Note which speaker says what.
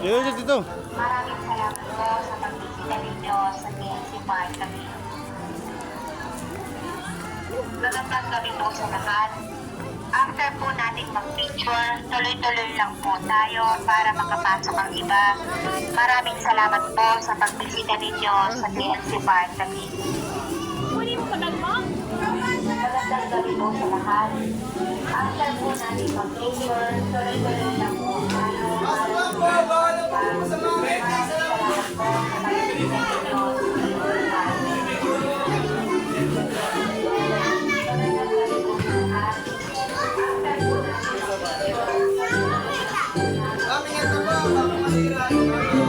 Speaker 1: Yun, dito.
Speaker 2: Maraming salamat po sa pagbisita ninyo sa TNC Park kami. Magandang gabi po sa lahat. After po natin mag-picture, tuloy-tuloy lang po tayo para makapasok ang iba. Maraming salamat po sa pagbisita ninyo sa TNC Park kami. Magandang gabi po sa lahat. After po natin mag-picture, tuloy-tuloy lang po tayo para
Speaker 3: Kami nga ito po, baka masira.